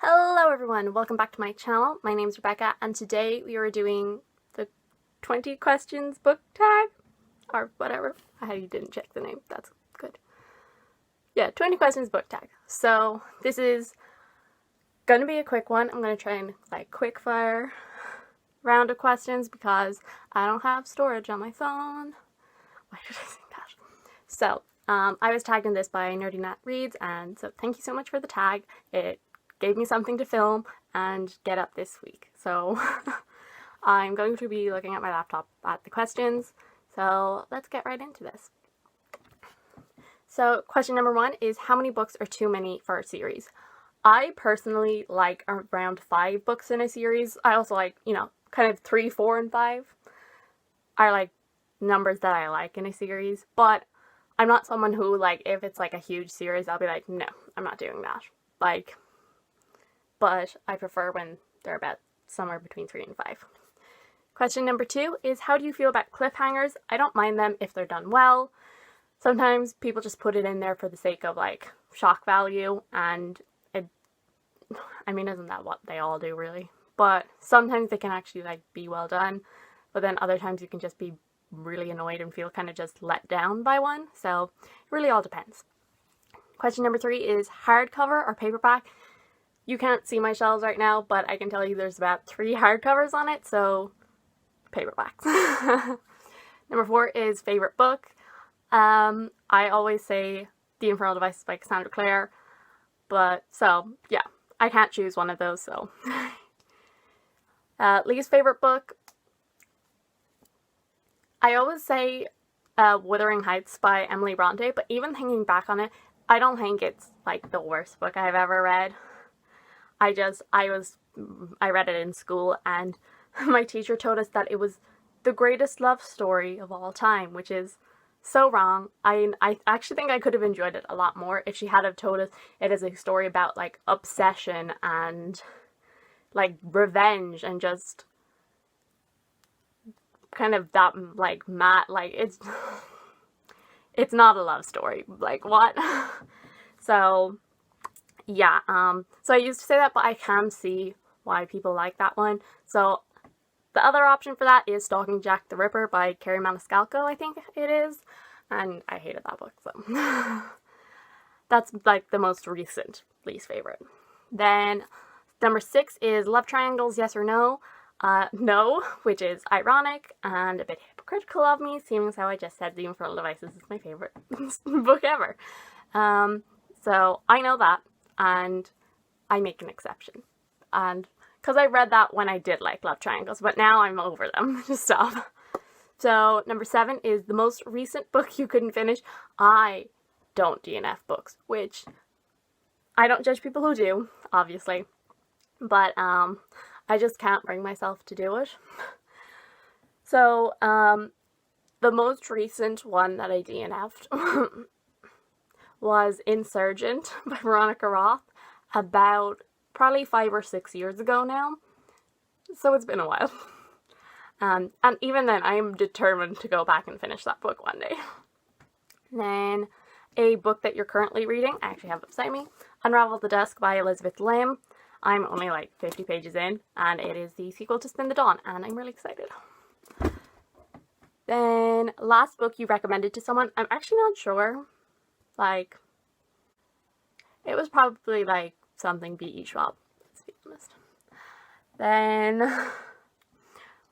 Hello everyone, welcome back to my channel. My name's Rebecca and today we are doing the 20 questions book tag, or whatever. You didn't check the name, that's good. Yeah, 20 questions book tag. So this is gonna be a quick one. I'm gonna try and quick fire round of questions because I don't have storage on my phone. Why did I say that? So I was tagged in this by Nerdy Nat Reads, and so thank you so much for the tag. It gave me something to film and get up this week. So I'm going to be looking at my laptop at the questions. So let's get right into this. So question number 1 is, how many books are too many for a series? I personally like around 5 books in a series. I also like, kind of 3, 4, and 5 are like numbers that I like in a series. But I'm not someone who, if it's a huge series, I'll be like, no, I'm not doing that. But I prefer when they're about somewhere between 3 and 5. Question number 2 is, how do you feel about cliffhangers? I don't mind them if they're done well. Sometimes people just put it in there for the sake of shock value, and isn't that what they all do really? But sometimes they can actually be well done, but then other times you can just be really annoyed and feel kind of just let down by one. So it really all depends. Question number 3 is, hardcover or paperback? You can't see my shelves right now, but I can tell you there's about 3 hardcovers on it, so paperbacks. Number 4 is favorite book. I always say The Infernal Devices by Cassandra Clare, but so yeah, I can't choose one of those. So least favorite book, I always say Wuthering Heights by Emily Bronte, but even thinking back on it, I don't think it's the worst book I've ever read. I read it in school, and my teacher told us that it was the greatest love story of all time, which is so wrong. I actually think I could have enjoyed it a lot more if she had have told us it is a story about obsession and revenge and just kind of that mad, it's not a love story. What? So yeah, so I used to say that, but I can see why people like that one. So the other option for that is Stalking Jack the Ripper by Carrie Maniscalco, I think it is. And I hated that book, so that's the most recent least favorite. Then number 6 is Love Triangles, yes or no? No, which is ironic and a bit hypocritical of me, seeing as how I just said The Infernal Devices is my favorite book ever. So I know that, and I make an exception. And because I read that when I did like Love Triangles, but now I'm over them. Just stop. So number 7 is the most recent book you couldn't finish. I don't DNF books, which I don't judge people who do, obviously, but I just can't bring myself to do it. So the most recent one that I DNF'd was Insurgent by Veronica Roth, about probably 5 or 6 years ago now. So it's been a while. And even then, I am determined to go back and finish that book one day. Then, a book that you're currently reading, I actually have it beside me, Unravel the Dusk by Elizabeth Lim. I'm only 50 pages in, and it is the sequel to Spin the Dawn, and I'm really excited. Then, last book you recommended to someone, I'm actually not sure. It was probably something B.E. Schwab, let's be honest. Then,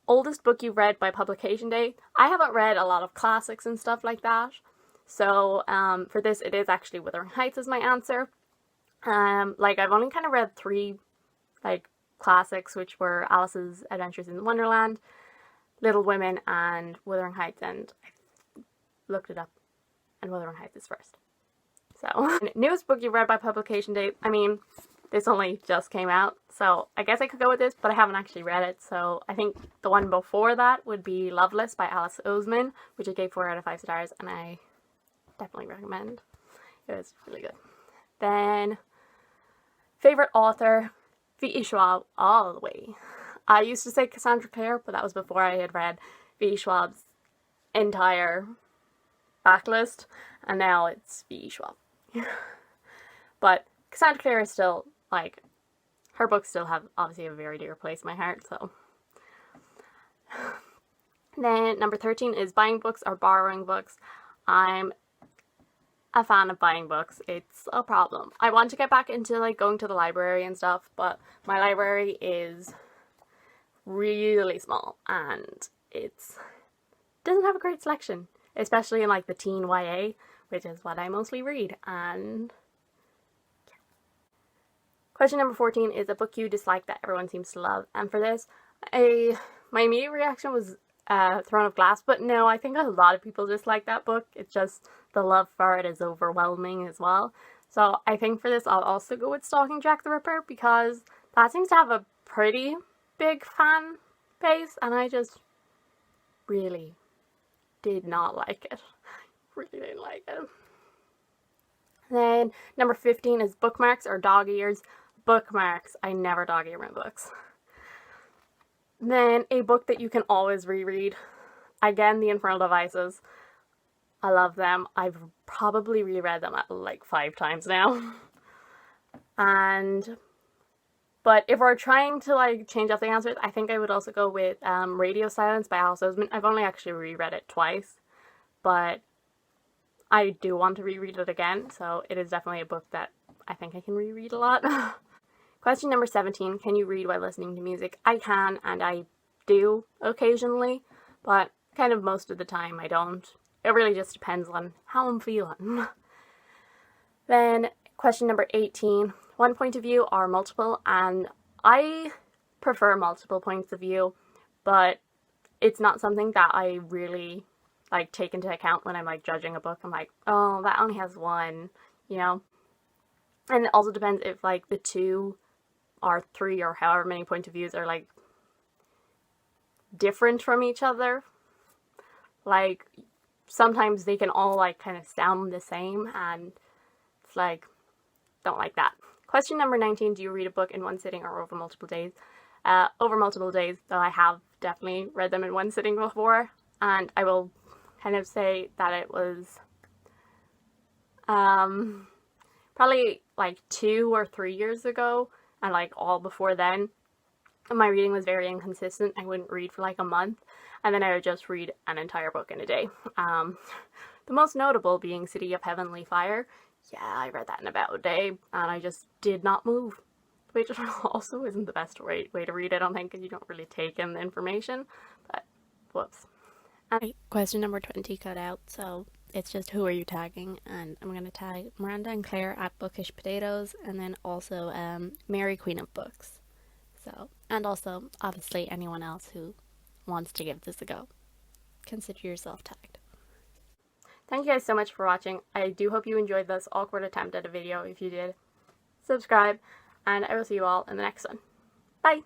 oldest book you've read by publication date. I haven't read a lot of classics and stuff like that. So, for this, it is actually Wuthering Heights is my answer. I've only kind of read 3, classics, which were Alice's Adventures in Wonderland, Little Women, and Wuthering Heights, and I looked it up, and Wuthering Heights is first. So, newest book you've read by publication date, this only just came out, so I guess I could go with this, but I haven't actually read it, so I think the one before that would be Loveless by Alice Oseman, which I gave 4 out of 5 stars, and I definitely recommend. It was really good. Then, favorite author, V.E. Schwab, all the way. I used to say Cassandra Clare, but that was before I had read V.E. Schwab's entire backlist, and now it's V.E. Schwab. But Cassandra Clare is still, her books still have obviously a very dear place in my heart, so. Then number 13 is buying books or borrowing books. I'm a fan of buying books. It's a problem. I want to get back into like going to the library and stuff, but my library is really small and it's doesn't have a great selection, especially in like the teen YA, which is what I mostly read. And yeah. Question number 14 is a book you dislike that everyone seems to love. And for this, my immediate reaction was Throne of Glass, but no, I think a lot of people dislike that book. It's just the love for it is overwhelming as well. So I think for this I'll also go with Stalking Jack the Ripper, because that seems to have a pretty big fan base, and I just really did not like it. Really didn't like it. Then number 15 is Bookmarks or dog ears. Bookmarks. I never dog ear my books. Then a book that you can always reread. Again, The Infernal Devices. I love them. I've probably reread them like 5 times now. But if we're trying to like change up the answers, I think I would also go with Radio Silence by Alice Oseman. I've only actually reread it twice, but I do want to reread it again, so it is definitely a book that I think I can reread a lot. Question number 17, can you read while listening to music? I can, and I do occasionally, but kind of most of the time I don't. It really just depends on how I'm feeling. Then question number 18, one point of view or multiple, and I prefer multiple points of view, but it's not something that I really like take into account when I'm like judging a book. I'm like, oh, that only has one, you know? And it also depends if like the 2 or 3 or however many point of views are like different from each other. Like sometimes they can all like kind of sound the same, and it's like, don't like that. Question number 19, do you read a book in one sitting or over multiple days? Over multiple days, though I have definitely read them in one sitting before, and I will kind of say that it was probably like 2 or 3 years ago, and like all before then my reading was very inconsistent. I wouldn't read for like a month, and then I would just read an entire book in a day. The most notable being City of Heavenly Fire. Yeah, I read that in about a day, and I just did not move. Which also isn't the best way to read, I don't think, because you don't really take in the information, but whoops. And question number 20 cut out, so it's just who are you tagging, and I'm going to tag Miranda and Claire at Bookish Potatoes, and then also Mary, Queen of Books. So, and also, obviously, anyone else who wants to give this a go. Consider yourself tagged. Thank you guys so much for watching. I do hope you enjoyed this awkward attempt at a video. If you did, subscribe, and I will see you all in the next one. Bye!